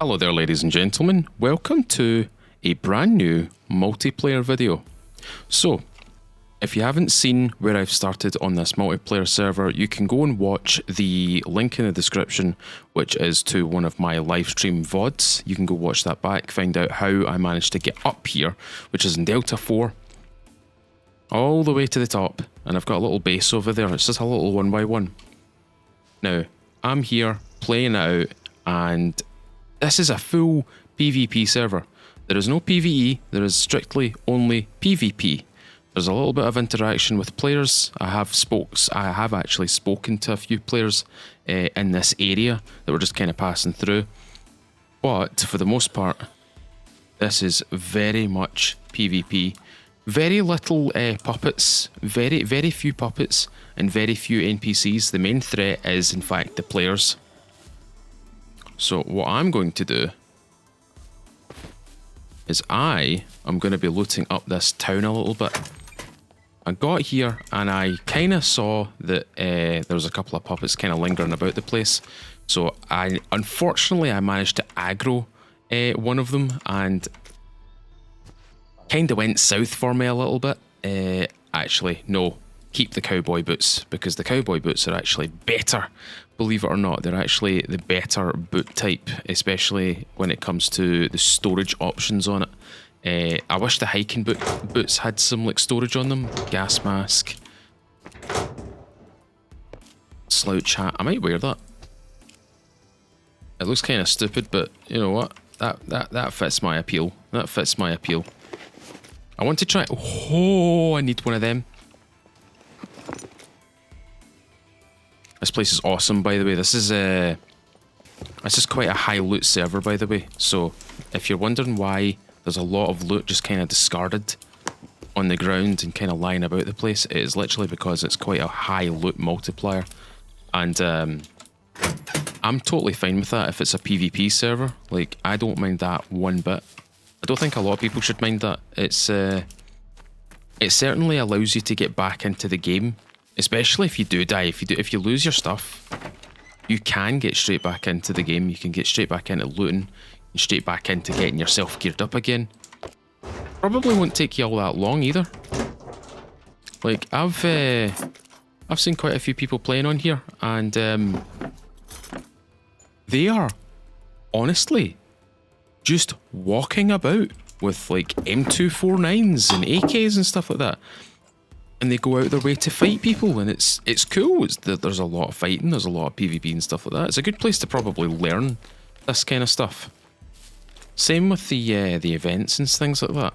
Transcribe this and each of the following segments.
Hello there ladies and gentlemen, welcome to a brand new multiplayer video. So, if you haven't seen where I've started on this multiplayer server, you can go and watch the link in the description, which is to one of my live stream VODs. You can go watch that back, find out how I managed to get up here, which is in Delta 4, all the way to the top, and I've got a little base over there. It's just a little 1x1. Now, I'm here playing out, and this is a full PvP server. There is no PvE, there is strictly only PvP. There's a little bit of interaction with players. I have actually spoken to a few players in this area that were just kind of passing through. But for the most part, this is very much PvP. Very little puppets, very few puppets, and very few NPCs. The main threat is, in fact, the players. So what I'm going to do is I am going to be looting up this town a little bit. I got here and I kind of saw that there was a couple of puppets kind of lingering about the place. So unfortunately I managed to aggro one of them, and kind of went south for me a little bit. Actually, no, keep the cowboy boots, because the cowboy boots are actually better. Believe it or not, they're actually the better boot type, especially when it comes to the storage options on it. I wish the hiking boots had some like storage on them. Gas mask, slouch hat. I might wear that. It looks kind of stupid, but you know what? That fits my appeal. That fits my appeal. I want to try. Oh, I need one of them. This place is awesome, by the way. This is quite a high loot server, by the way. So if you're wondering why there's a lot of loot just kind of discarded on the ground and kind of lying about the place, it is literally because it's quite a high loot multiplier. And I'm totally fine with that if it's a PvP server. Like, I don't mind that one bit. I don't think a lot of people should mind that. It's it certainly allows you to get back into the game, especially if you do die. If you lose your stuff, you can get straight back into the game. You can get straight back into looting, and straight back into getting yourself geared up again. Probably won't take you all that long either. Like, I've seen quite a few people playing on here, and they are honestly just walking about with like M249s and AKs and stuff like that, and they go out their way to fight people, and it's cool. There's a lot of fighting, there's a lot of PvP and stuff like that. It's a good place to probably learn this kind of stuff. Same with the events and things like that.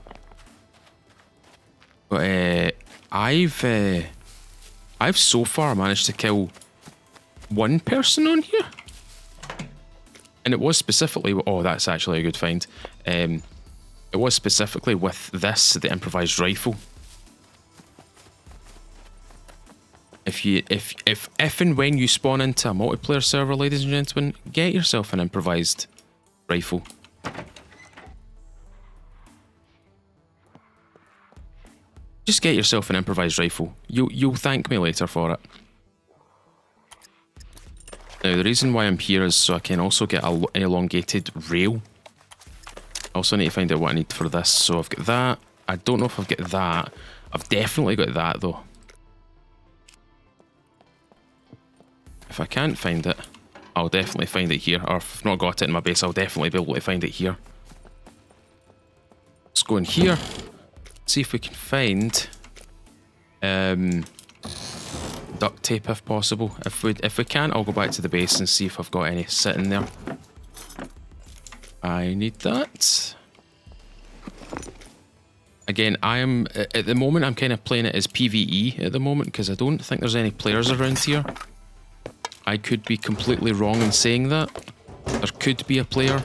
But I've so far managed to kill one person on here. And it was specifically, oh, that's actually a good find. It was specifically with this, the improvised rifle. If and when you spawn into a multiplayer server, ladies and gentlemen, get yourself an improvised rifle. Just get yourself an improvised rifle. You'll thank me later for it. Now, the reason why I'm here is so I can also get an elongated rail. I also need to find out what I need for this. So I've got that. I don't know if I've got that. I've definitely got that, though. If I can't find it, I'll definitely find it here. Or if I've not got it in my base, I'll definitely be able to find it here. Let's go in here. See if we can find duct tape if possible. If we can't, I'll go back to the base and see if I've got any sitting there. I need that. Again, I am at the moment, I'm kind of playing it as PvE at the moment, because I don't think there's any players around here. I could be completely wrong in saying that. There could be a player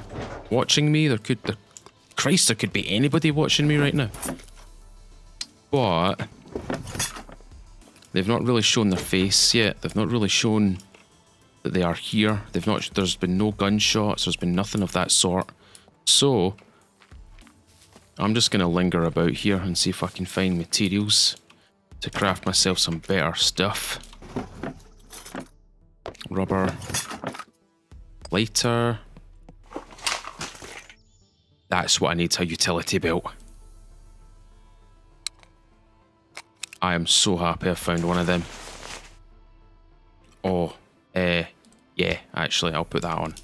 watching me. There could be anybody watching me right now. But they've not really shown their face yet. They've not really shown that they are here. There's been no gunshots. There's been nothing of that sort. So I'm just going to linger about here and see if I can find materials to craft myself some better stuff. Rubber, lighter, That's what I need, a utility belt. I am so happy I found one of them. Oh, yeah, actually, I'll put that on.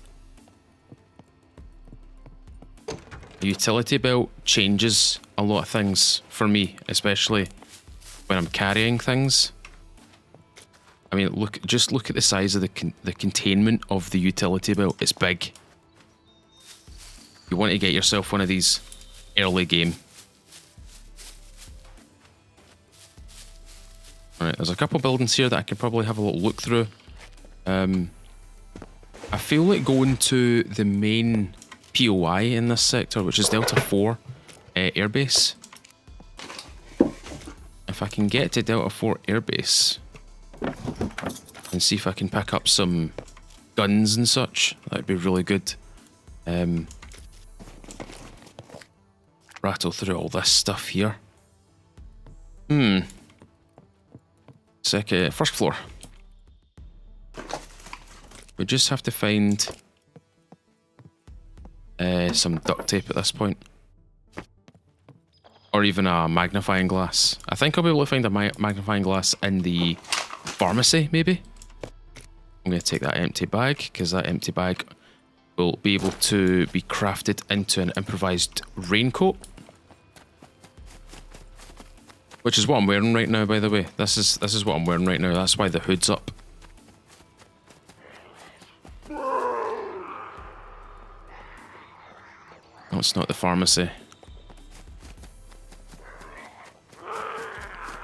A utility belt changes a lot of things for me, especially when I'm carrying things. I mean, just look at the size of the containment of the utility belt. It's big. You want to get yourself one of these early game. Alright, there's a couple buildings here that I could probably have a little look through. I feel like going to the main POI in this sector, which is Delta 4 Airbase. If I can get to Delta 4 Airbase and see if I can pick up some guns and such, that'd be really good. Rattle through all this stuff here. First floor. We just have to find some duct tape at this point. Or even a magnifying glass. I think I'll be able to find a magnifying glass in the pharmacy, maybe. I'm going to take that empty bag, because that empty bag will be able to be crafted into an improvised raincoat. Which is what I'm wearing right now, by the way. This is what I'm wearing right now. That's why the hood's up. No, it's not the pharmacy.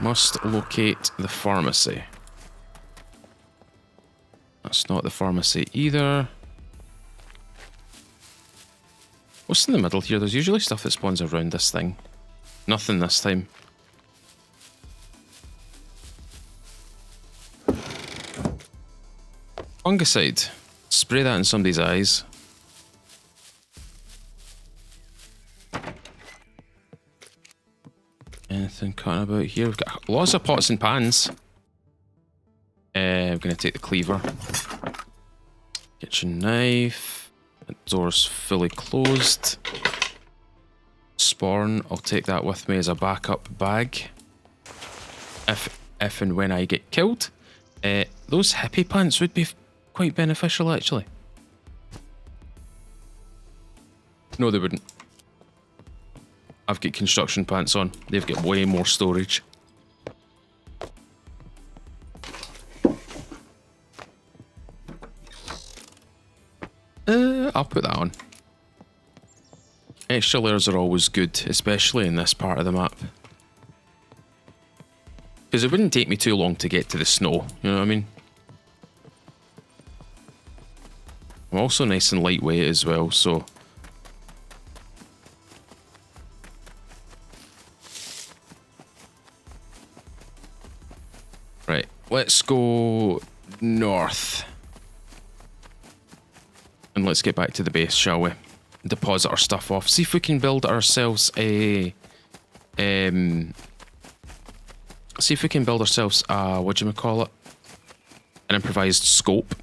Must locate the pharmacy. That's not the pharmacy either. What's in the middle here? There's usually stuff that spawns around this thing. Nothing this time. Fungicide. Spray that in somebody's eyes. Anything cutting about here? We've got lots of pots and pans. I'm going to take the cleaver. Kitchen knife. The door's fully closed. Spawn. I'll take that with me as a backup bag. If and when I get killed. Those hippie pants would be quite beneficial, actually. No, they wouldn't. I've got construction pants on. They've got way more storage. I'll put that on. Extra layers are always good, especially in this part of the map. Because it wouldn't take me too long to get to the snow, you know what I mean? I'm also nice and lightweight as well, so... Right, let's go north. And let's get back to the base, shall we? Deposit our stuff off. See if we can build ourselves a... see if we can build ourselves a... whatchamacallit? An improvised scope.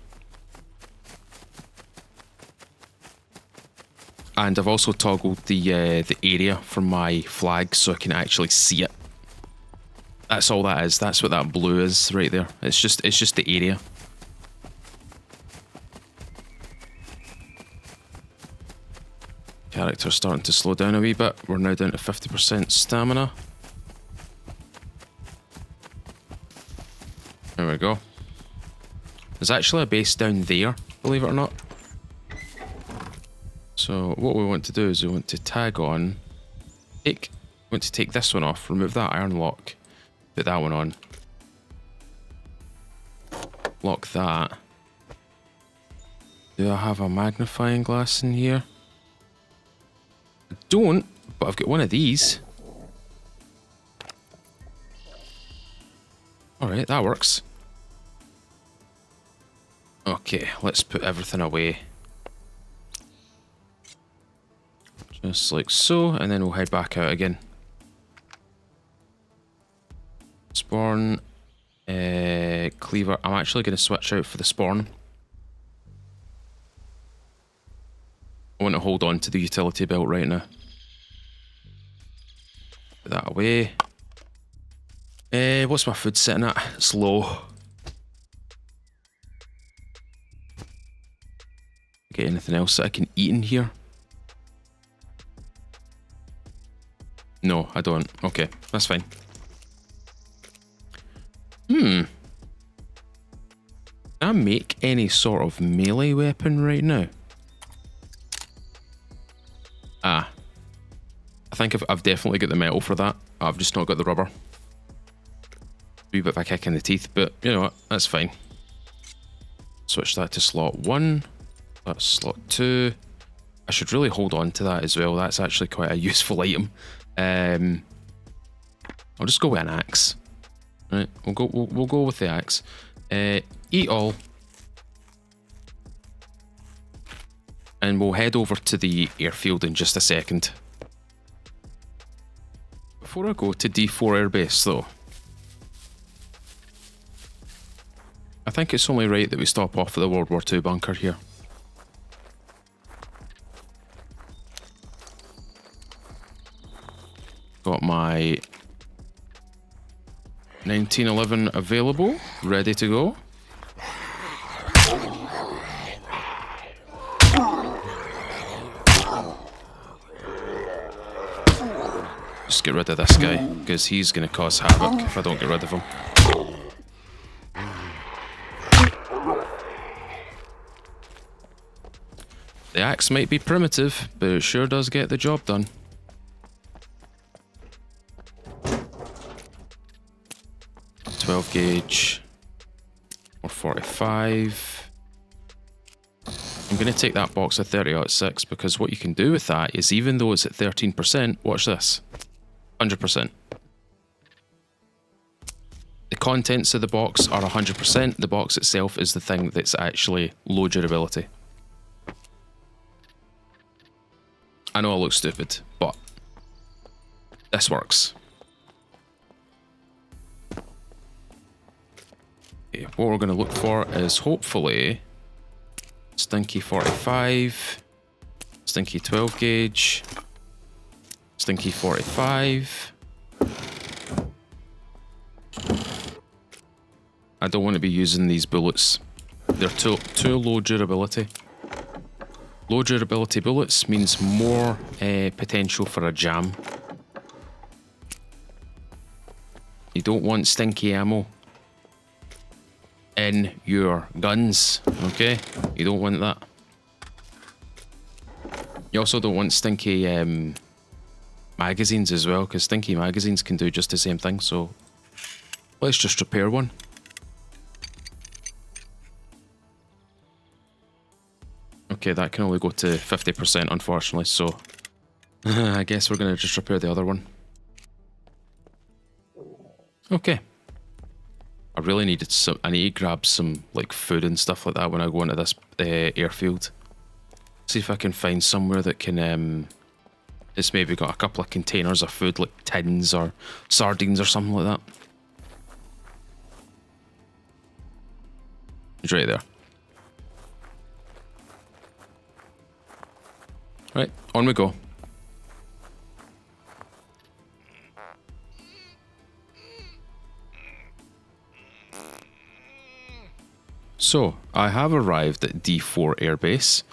And I've also toggled the area for my flag so I can actually see it. That's all that is. That's what that blue is right there. It's just the area. Character's starting to slow down a wee bit. We're now down to 50% stamina. There we go. There's actually a base down there, believe it or not. So what we want to do is we want to tag on, want to take this one off, remove that iron lock, put that one on, lock that. Do I have a magnifying glass in here? I don't, but I've got one of these. Alright, that works. Okay, let's put everything away. Just like so, and then we'll head back out again. Spawn, cleaver. I'm actually going to switch out for the spawn. I want to hold on to the utility belt right now. that away. What's my food sitting at? It's low. Get anything else that I can eat in here? No, I don't. Okay, that's fine. Can I make any sort of melee weapon right now? Ah. I think I've definitely got the metal for that. I've just not got the rubber. Wee bit of a kick in the teeth, but you know what? That's fine. Switch that to slot 1. That's slot 2. I should really hold on to that as well. That's actually quite a useful item. I'll just go with an axe. Right, we'll go with the axe. Eat all. And we'll head over to the airfield in just a second. Before I go to D4 Airbase though, I think it's only right that we stop off at the World War II bunker here. Got my 1911 available, ready to go. Just get rid of this guy, because he's going to cause havoc if I don't get rid of him. The axe might be primitive, but it sure does get the job done. .12 gauge or 45. I'm going to take that box of 30-06 because what you can do with that is, even though it's at 13%, watch this, 100%. The contents of the box are 100%. The box itself is the thing that's actually low durability. I know I look stupid, but this works. Okay, what we're going to look for is hopefully stinky 45, stinky 12 gauge, stinky 45. I don't want to be using these bullets. They're too low durability. Low durability bullets means more potential for a jam. You don't want stinky ammo in your guns, okay? You don't want that. You also don't want stinky magazines as well, because stinky magazines can do just the same thing, so let's just repair one. Okay, that can only go to 50%, unfortunately, so I guess we're going to just repair the other one. Okay. I really needed some. I need to grab some like food and stuff like that when I go into this airfield. See if I can find somewhere that can. It's maybe got a couple of containers of food, like tins or sardines or something like that. It's right there. Right, on we go. So, I have arrived at D4 Airbase.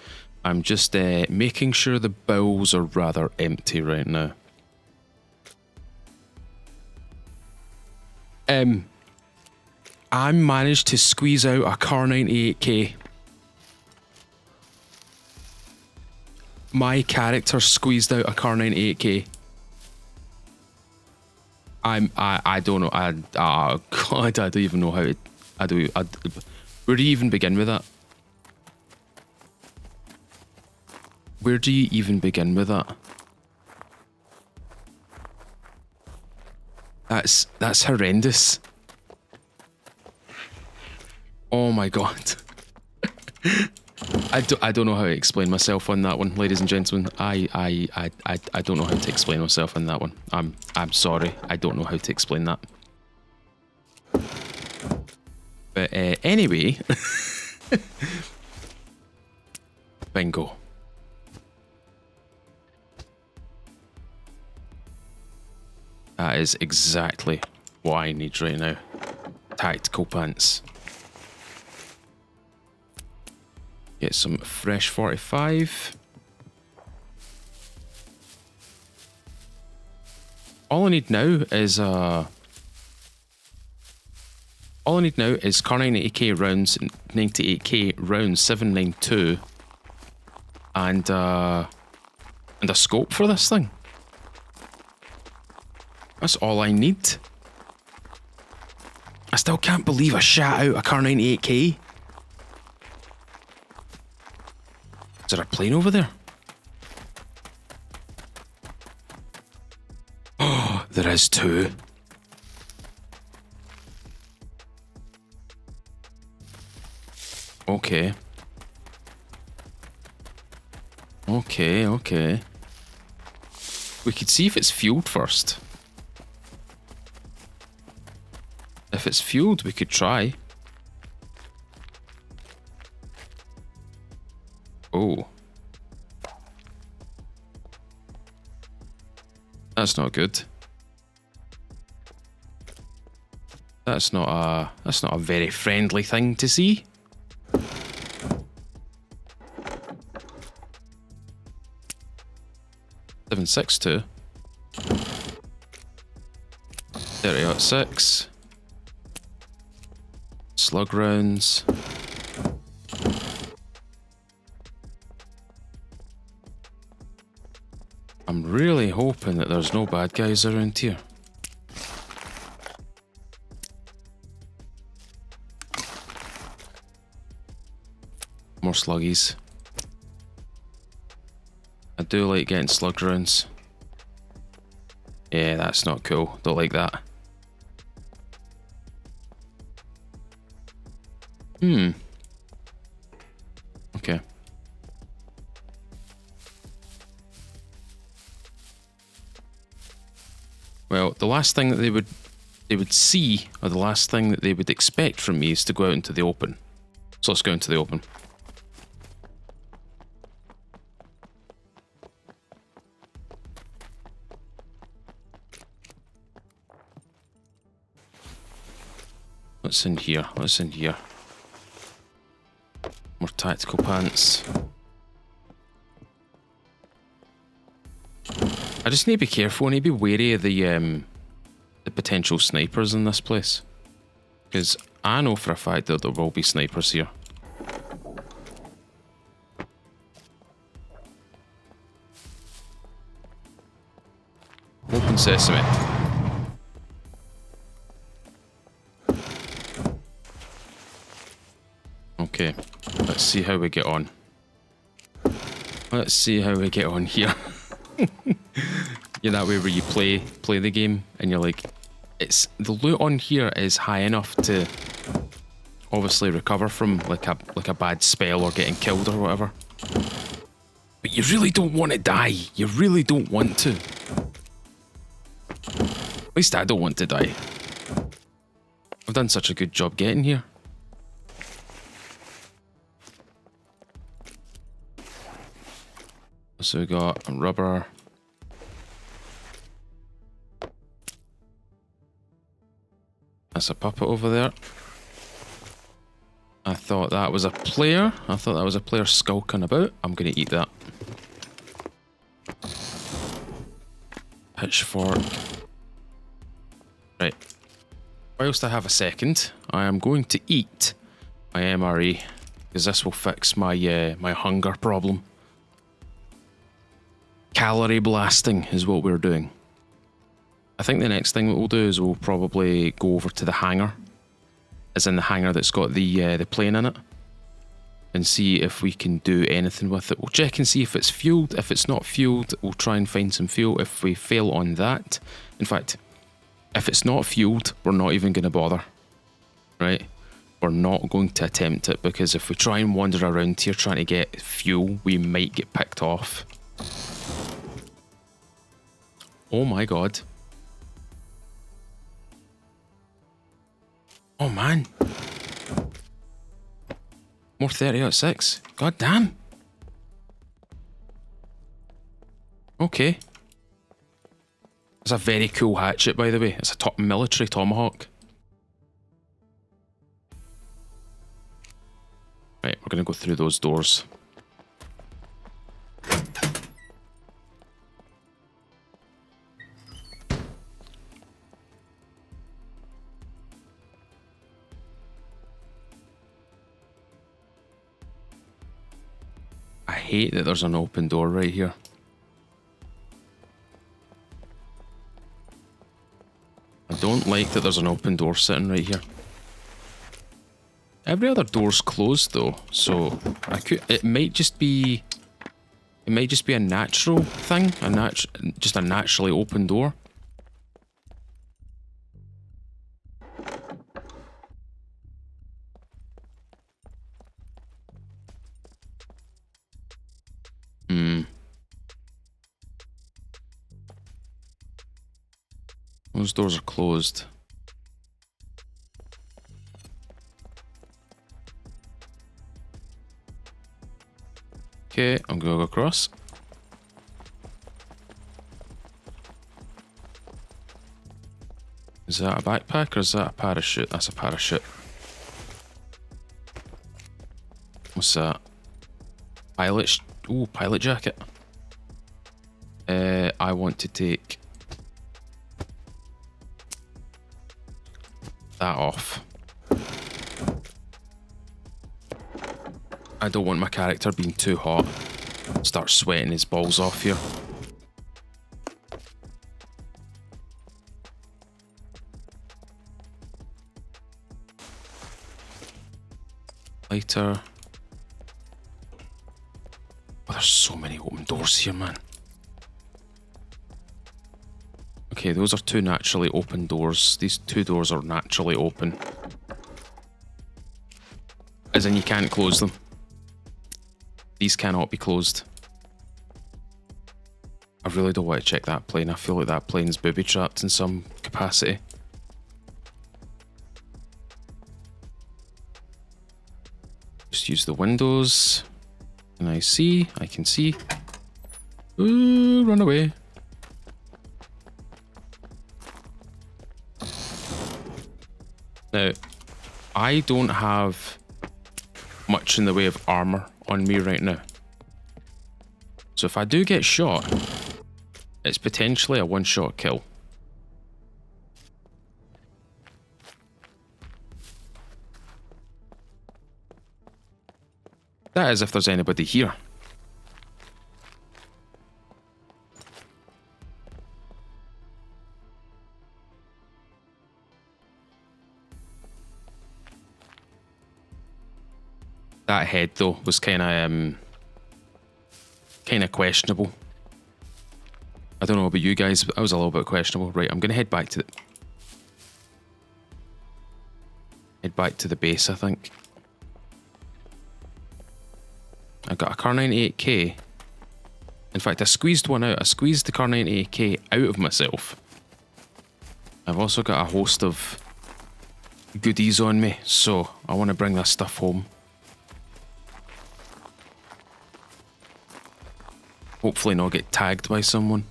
I'm just making sure the bowels are rather empty right now. I managed to squeeze out a Car 98K. My character squeezed out a Car 98K. I don't know. God, I don't even know how to. Where do you even begin with that? Where do you even begin with that? That's horrendous. Oh my god. I don't know how to explain myself on that one, ladies and gentlemen. I don't know how to explain myself on that one. I'm sorry. I don't know how to explain that. But anyway, bingo. That is exactly what I need right now. Tactical pants. Get some fresh 45. All I need now is Kar 98k rounds, 98k rounds, 792, and a scope for this thing. That's all I need. I still can't believe I shot out a Kar 98k. Is there a plane over there? Oh, there is two. Okay. Okay. We could see if it's fueled first. If it's fueled, we could try. Oh. That's not good. That's not a very friendly thing to see. .762. 30-06. Slug rounds. I'm really hoping that there's no bad guys around here. More sluggies. I do like getting slug rounds. Yeah, that's not cool. Don't like that. Okay. Well, the last thing that they would see, or the last thing that they would expect from me, is to go out into the open. So let's go into the open. What's in here? What's in here? More tactical pants. I just need to be careful. I need to be wary of the potential snipers in this place, because I know for a fact that there will be snipers here. Open sesame. Okay, let's see how we get on. Let's see how we get on here. You're that way where you play the game and you're like, it's the loot on here is high enough to obviously recover from like a bad spell or getting killed or whatever. But you really don't want to die. You really don't want to. At least I don't want to die. I've done such a good job getting here. So we got a rubber. That's a puppet over there. I thought that was a player. I thought that was a player skulking about. I'm going to eat that. Pitchfork. Right. Whilst I have a second, I am going to eat my MRE, because this will fix my my hunger problem. Calorie blasting is what we're doing. I think the next thing that we'll do is we'll probably go over to the hangar, as in the hangar that's got the plane in it, and see if we can do anything with it. We'll check and see if it's fueled. If it's not fueled, we'll try and find some fuel. If we fail on that, in fact, if it's not fueled, we're not even going to bother, right? We're not going to attempt it, because if we try and wander around here trying to get fuel, we might get picked off. Oh my god. Oh man. More 30-06. God damn. Okay. It's a very cool hatchet, by the way. It's a military tomahawk. Right, we're going to go through those doors. I hate that there's an open door right here. I don't like that there's an open door sitting right here. Every other door's closed though, so it might just be a natural thing, just a naturally open door. Those doors are closed. Okay, I'm gonna go across. Is that a backpack or is that a parachute? That's a parachute. What's that? Pilot jacket. I want to take that off. I don't want my character being too hot. Start sweating his balls off here. Lighter. Oh, there's so many open doors here, man. Okay, those are two naturally open doors. These two doors are naturally open. As in, you can't close them. These cannot be closed. I really don't want to check that plane. I feel like that plane's booby-trapped in some capacity. Just use the windows. Can I see? I can see. Ooh, run away. Now, I don't have much in the way of armor on me right now. So if I do get shot, it's potentially a one-shot kill. That is if there's anybody here. That head though was kind of questionable. I don't know about you guys, but I was a little bit questionable. Right, I'm gonna head back to the base, I think. I got a Car 98K. In fact, I squeezed one out. I squeezed the Car 98K out of myself. I've also got a host of goodies on me, so I want to bring this stuff home. Hopefully not get tagged by someone.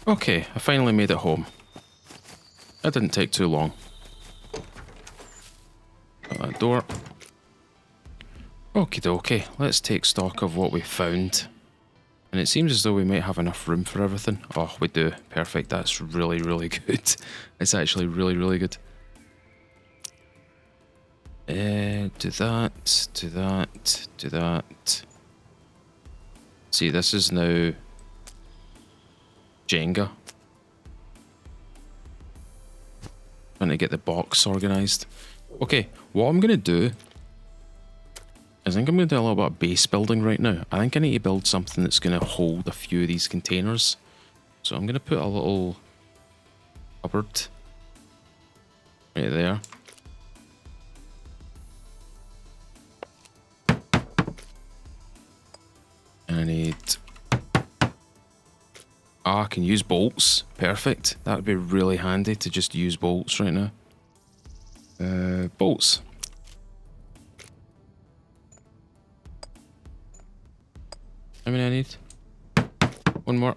Okay, I finally made it home. That didn't take too long. Got that door. Okie dokie, let's take stock of what we found. And it seems as though we might have enough room for everything. Oh, we do. Perfect. That's really, really good. It's actually really, really good. Do that, do that, do that. See, this is now Jenga. Trying to get the box organised. Okay, what I'm going to do is I think I'm going to do a little bit of base building right now. I think I need to build something that's going to hold a few of these containers. So I'm going to put a little cupboard right there. Ah, I can use bolts. Perfect. That'd be really handy to just use bolts right now. Bolts. How many I need? One more.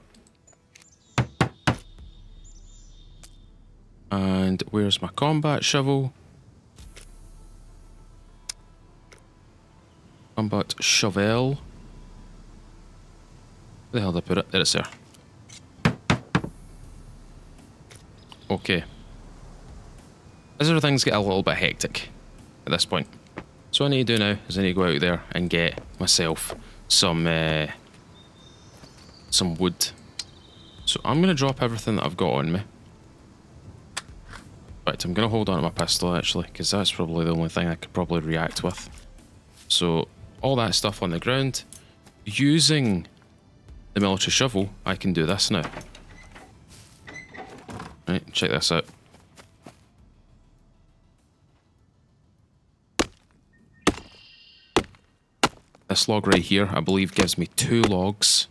And where's my combat shovel? Combat shovel. Where the hell did I put it? There it's there. Okay. As everything's get a little bit hectic at this point. So what I need to do now is I need to go out there and get myself some wood. So I'm going to drop everything that I've got on me. Right, I'm going to hold on to my pistol actually, because that's probably the only thing I could probably react with. So all that stuff on the ground. Using the military shovel, I can do this now. Right, check this out. This log right here, I believe, gives me 2 logs,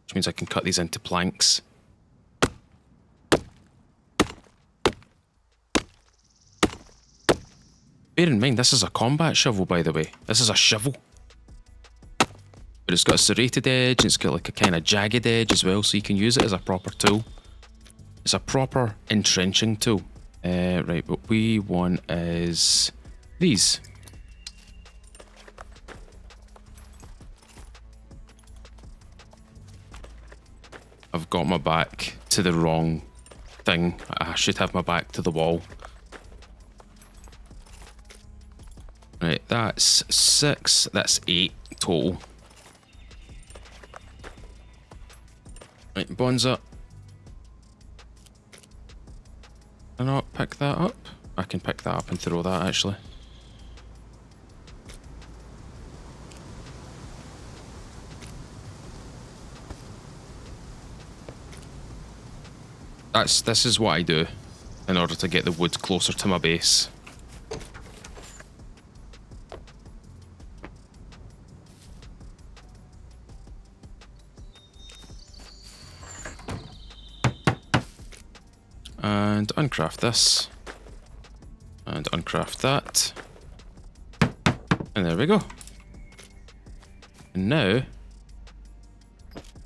which means I can cut these into planks. Bear in mind, this is a combat shovel, by the way. This is a shovel. But it's got a serrated edge, and it's got like a kind of jagged edge as well, so you can use it as a proper tool. It's a proper entrenching tool. Right, what we want is these. I've got my back to the wrong thing. I should have my back to the wall. Right, that's 6, that's 8 total. Right, Bonza. Can I not pick that up? I can pick that up and throw that actually. This is what I do in order to get the wood closer to my base. And uncraft this. And uncraft that. And there we go. And now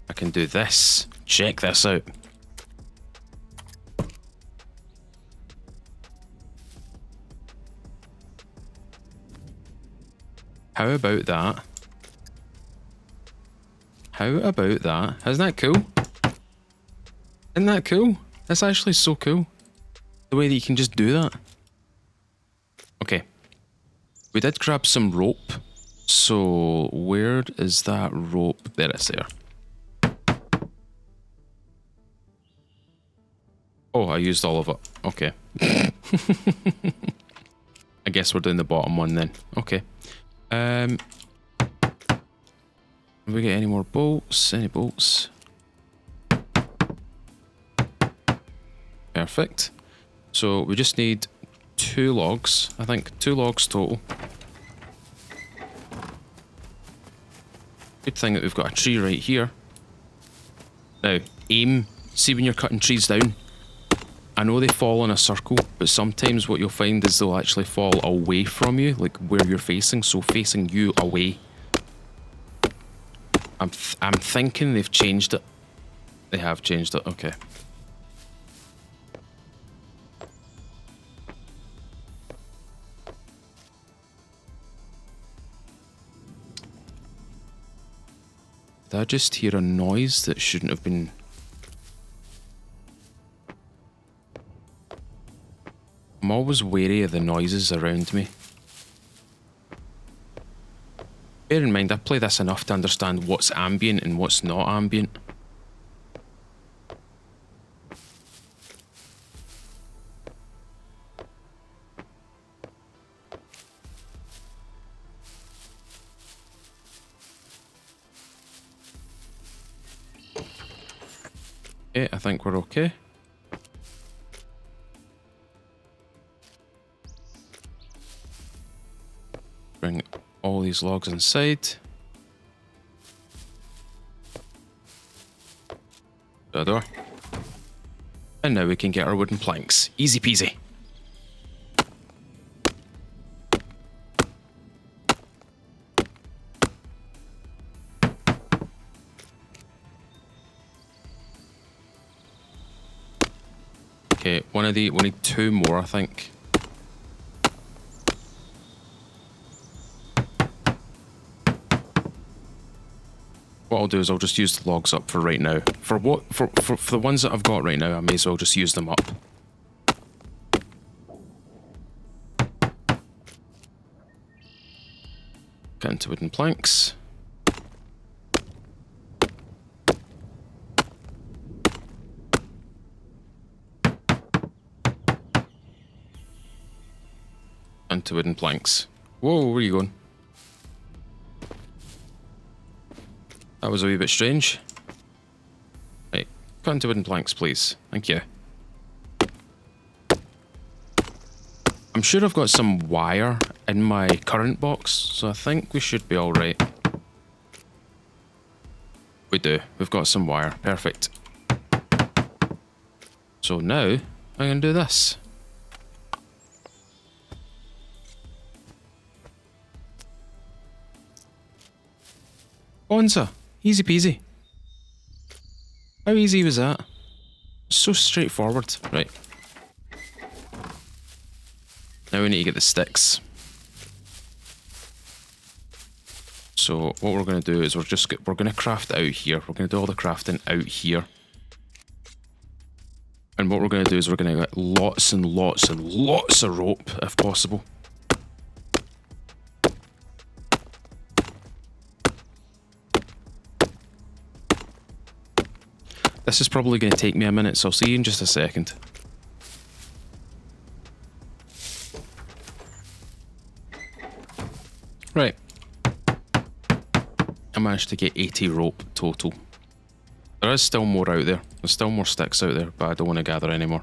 I can do this. Check this out. How about that? How about that? Isn't that cool? Isn't that cool? That's actually so cool. The way that you can just do that. Okay. We did grab some rope. So where is that rope? There it's there. Oh, I used all of it. Okay. I guess we're doing the bottom one then. Okay. Have we got any more bolts? Any bolts? Perfect. So we just need 2 logs. I think 2 logs total. Good thing that we've got a tree right here. Now, aim. See when you're cutting trees down. I know they fall in a circle, but sometimes what you'll find is they'll actually fall away from you, like where you're facing, so facing you away. I'm thinking they've changed it. They have changed it, okay. Did I just hear a noise that shouldn't have been? I'm always wary of the noises around me. Bear in mind, I play this enough to understand what's ambient and what's not ambient. Okay, I think we're okay. Bring all these logs inside. the door. And now we can get our wooden planks. Easy peasy. Okay, one of the, we need 2 more, I think. What I'll do is I'll just use the logs up for right now. For the ones that I've got right now, I may as well just use them up. Get into wooden planks. Into wooden planks. Whoa, where are you going? That was a wee bit strange. Right, cut into wooden planks, please. Thank you. I'm sure I've got some wire in my current box, so I think we should be alright. We do. We've got some wire. Perfect. So now, I'm going to do this. Bonza. Easy peasy. How easy was that? So straightforward. Right. Now we need to get the sticks. So what we're going to do is we're going to craft out here. We're going to do all the crafting out here. And what we're going to do is we're going to get lots and lots and lots of rope if possible. This is probably going to take me a minute, so I'll see you in just a second. Right. I managed to get 80 rope total. There is still more out there. There's still more sticks out there, but I don't want to gather any more.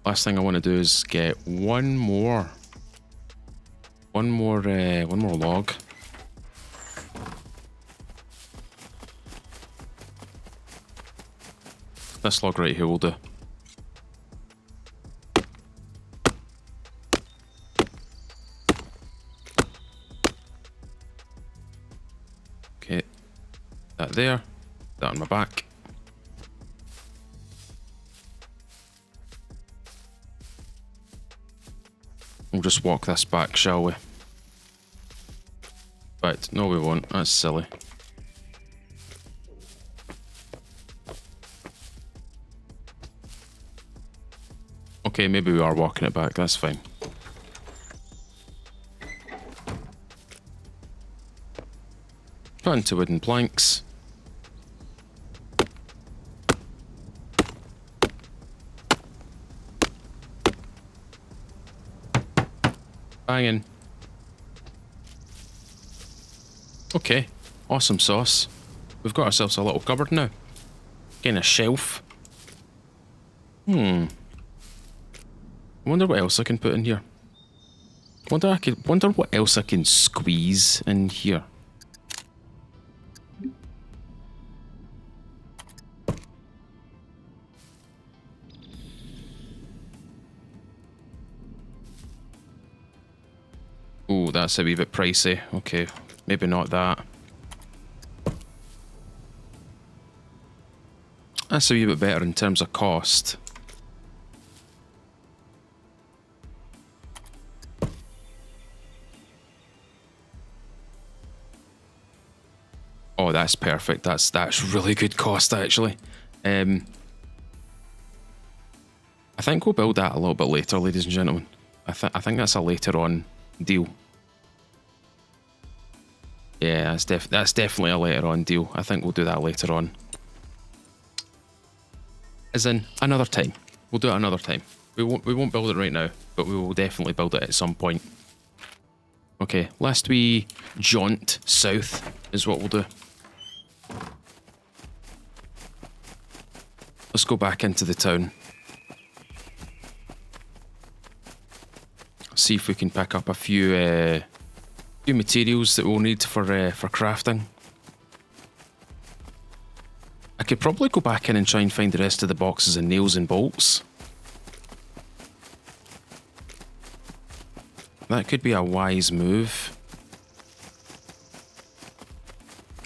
Last thing I want to do is get one more log. This log right here will do. Okay, that there, that on my back. We'll just walk this back, shall we? Right, no we won't, that's silly. Okay, maybe we are walking it back, that's fine. Put into wooden planks. Banging. Okay, awesome sauce. We've got ourselves a little cupboard now. Getting a shelf. I wonder what else I can put in here. Wonder what else I can squeeze in here. Oh, that's a wee bit pricey. Okay, maybe not that. That's a wee bit better in terms of cost. Oh, that's perfect. That's really good cost, actually. I think we'll build that a little bit later, ladies and gentlemen. I think that's a later on deal. Yeah, that's definitely a later on deal. I think we'll do that later on. As in, another time. We'll do it another time. We won't build it right now, but we will definitely build it at some point. Okay, lest we jaunt south is what we'll do. Let's go back into the town. See if we can pick up a few materials that we'll need for crafting. could probably go back in and try and find the rest of the boxes and nails and bolts. That could be a wise move.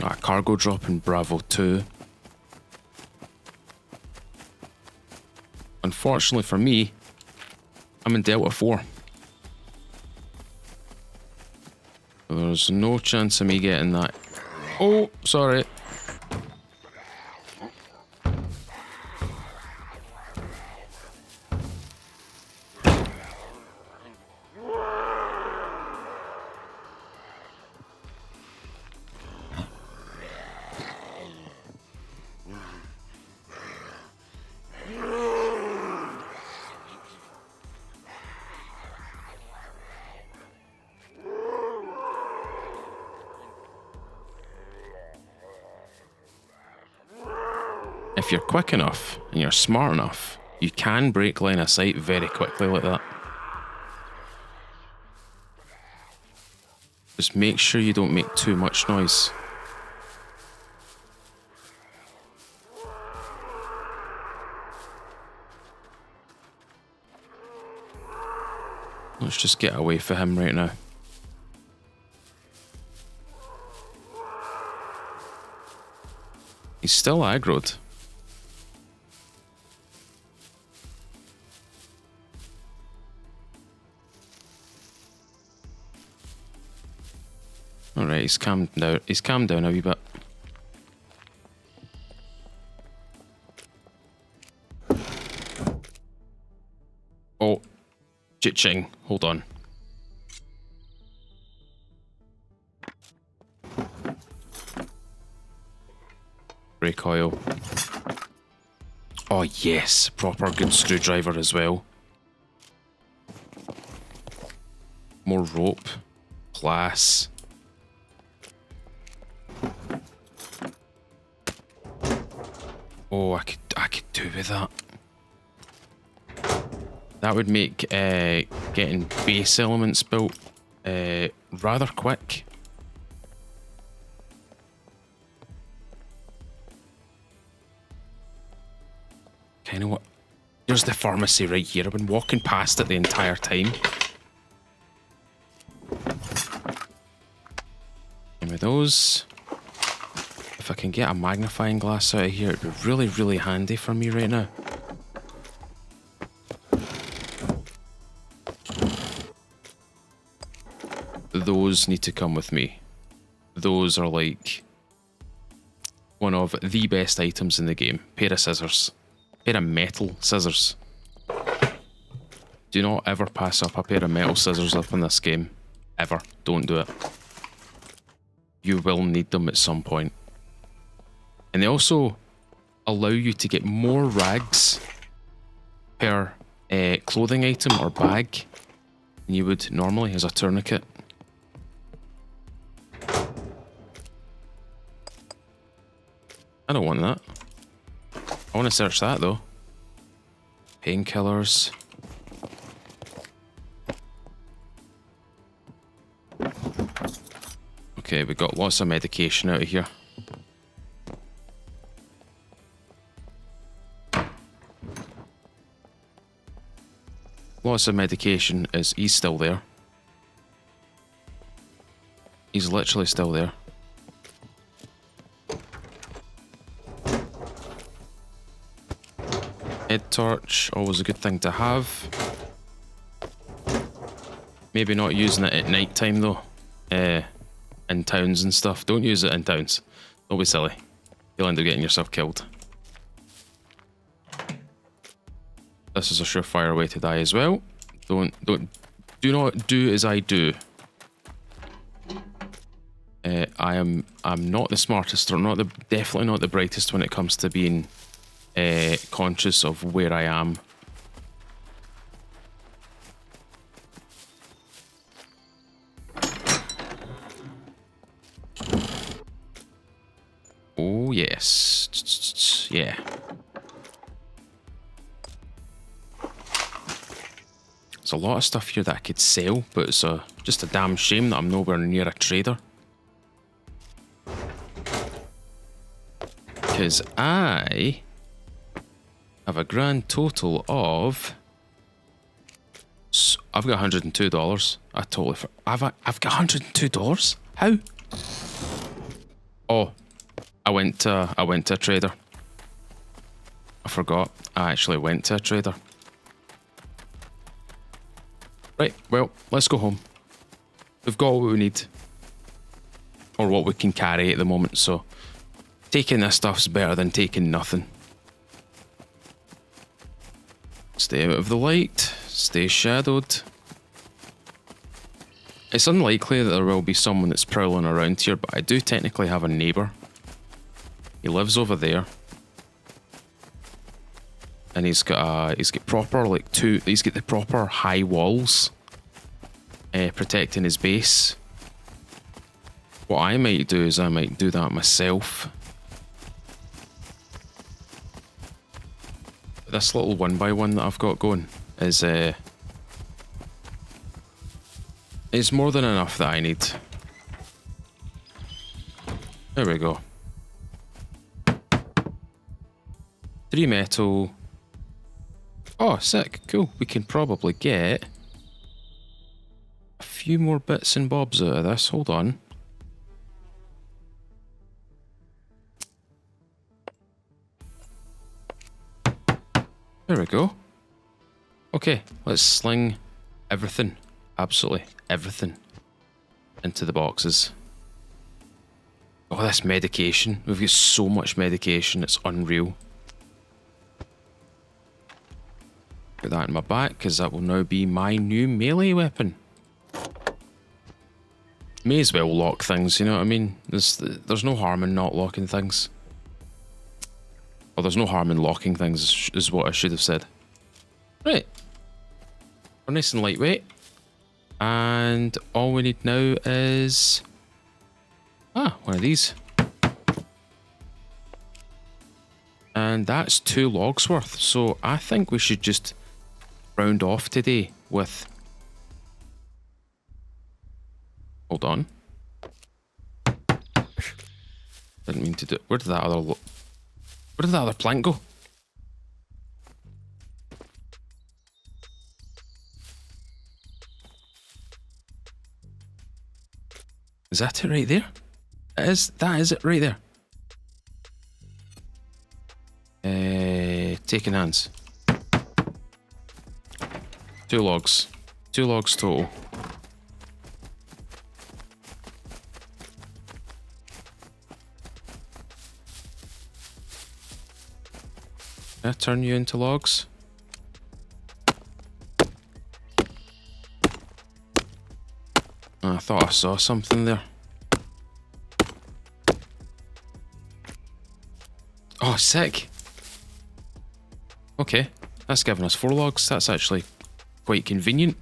A cargo drop in Bravo 2. Unfortunately for me, I'm in Delta 4. There's no chance of me getting that. Oh, sorry. If you're quick enough and you're smart enough, you can break line of sight very quickly like that. Just make sure you don't make too much noise. Let's just get away from him right now. He's still aggroed. Alright, he's calmed down. He's calmed down a wee bit. Oh, Jiching, hold on. Brake oil. Oh yes, proper good screwdriver as well. More rope. Glass. Oh, I could do with that. That would make getting base elements built rather quick. Kind of what? There's the pharmacy right here. I've been walking past it the entire time. Give me those. If I can get a magnifying glass out of here, it'd be really, really handy for me right now. Those need to come with me. Those are like one of the best items in the game. Pair of scissors. Pair of metal scissors. Do not ever pass up a pair of metal scissors up in this game. Ever. Don't do it. You will need them at some point. And they also allow you to get more rags per clothing item or bag than you would normally as a tourniquet. I don't want that. I want to search that though. Painkillers. Okay, we got lots of medication out of here. Lots of medication is he's still there. He's literally still there. Head torch, always a good thing to have. Maybe not using it at night time though. In towns and stuff. Don't use it in towns. Don't be silly. You'll end up getting yourself killed. This is a surefire way to die as well. Do not do as I do. I'm not the smartest, or definitely not the brightest when it comes to being conscious of where I am. Oh yes, yeah. There's a lot of stuff here that I could sell, but it's just a damn shame that I'm nowhere near a trader. Because I have a grand total of... So I've got $102. I've got $102? How? Oh, I went to a trader. I forgot. I actually went to a trader. Right, well, let's go home. We've got what we need. Or what we can carry at the moment, so taking this stuff's better than taking nothing. Stay out of the light. Stay shadowed. It's unlikely that there will be someone that's prowling around here, but I do technically have a neighbour. He lives over there. And he's got proper he's got the proper high walls protecting his base. What I might do is I might do that myself. This little 1x1 that I've got going is more than enough that I need. There we go. 3 metal. Oh, sick. Cool. We can probably get a few more bits and bobs out of this. Hold on. There we go. Okay, let's sling everything, absolutely everything, into the boxes. Oh, this medication. We've got so much medication, it's unreal. Put that in my back, because that will now be my new melee weapon. May as well lock things, you know what I mean? There's no harm in not locking things. Or there's no harm in locking things, is what I should have said. Right. We're nice and lightweight. And all we need now is... one of these. And that's 2 logs worth. So I think we should just round off today with... Hold on. Didn't mean to do... Where did that other plank go? Is that it right there? That is it right there. Taking hands. 2 logs. 2 logs total. Can I turn you into logs? I thought I saw something there. Oh, sick. Okay, that's giving us 4 logs. That's actually quite convenient.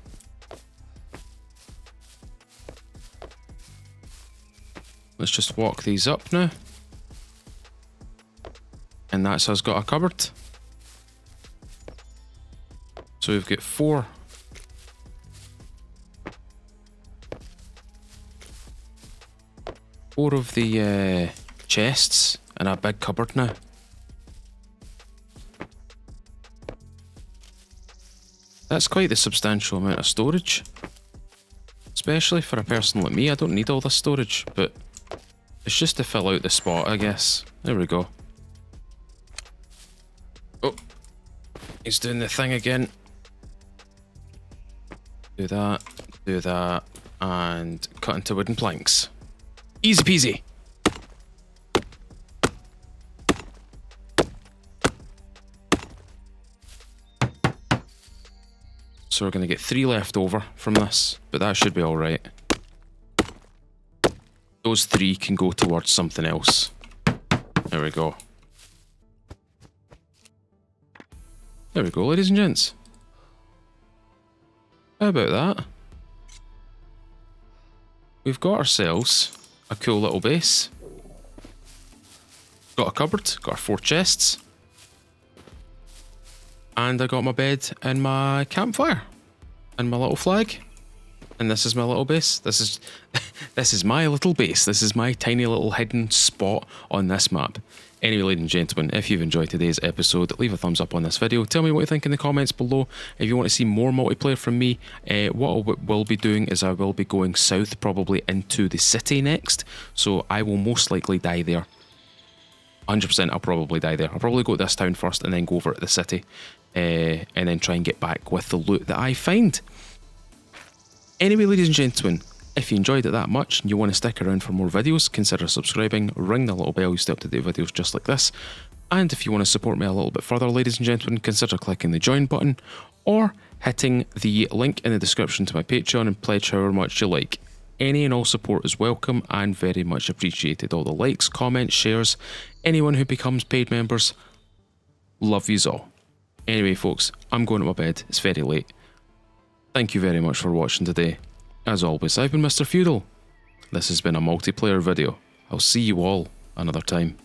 Let's just walk these up now. And that's us got a cupboard. So we've got 4. 4 of the chests and a big cupboard now. That's quite the substantial amount of storage. Especially for a person like me, I don't need all this storage, but it's just to fill out the spot, I guess. There we go. Oh, he's doing the thing again. Do that, and cut into wooden planks. Easy peasy. So we're going to get 3 left over from this, but that should be alright. Those 3 can go towards something else. There we go. There we go, ladies and gents. How about that? We've got ourselves a cool little base. Got a cupboard, got our 4 chests. And I got my bed and my campfire. And my little flag. And this is my little base. This is my little base. This is my tiny little hidden spot on this map. Anyway, ladies and gentlemen, if you've enjoyed today's episode, leave a thumbs up on this video. Tell me what you think in the comments below. If you want to see more multiplayer from me, what I will be doing is I will be going south, probably into the city next. So I will most likely die there. 100% I'll probably die there. I'll probably go to this town first and then go over to the city. And then try and get back with the loot that I find. Anyway, ladies and gentlemen, if you enjoyed it that much and you want to stick around for more videos, consider subscribing, ring the little bell, you stay up to date videos just like this. And if you want to support me a little bit further, ladies and gentlemen, consider clicking the join button or hitting the link in the description to my Patreon and pledge however much you like. Any and all support is welcome and very much appreciated. All the likes, comments, shares, anyone who becomes paid members, love yous all. Anyway, folks, I'm going to my bed. It's very late. Thank you very much for watching today. As always, I've been Mr. Feudal. This has been a multiplayer video. I'll see you all another time.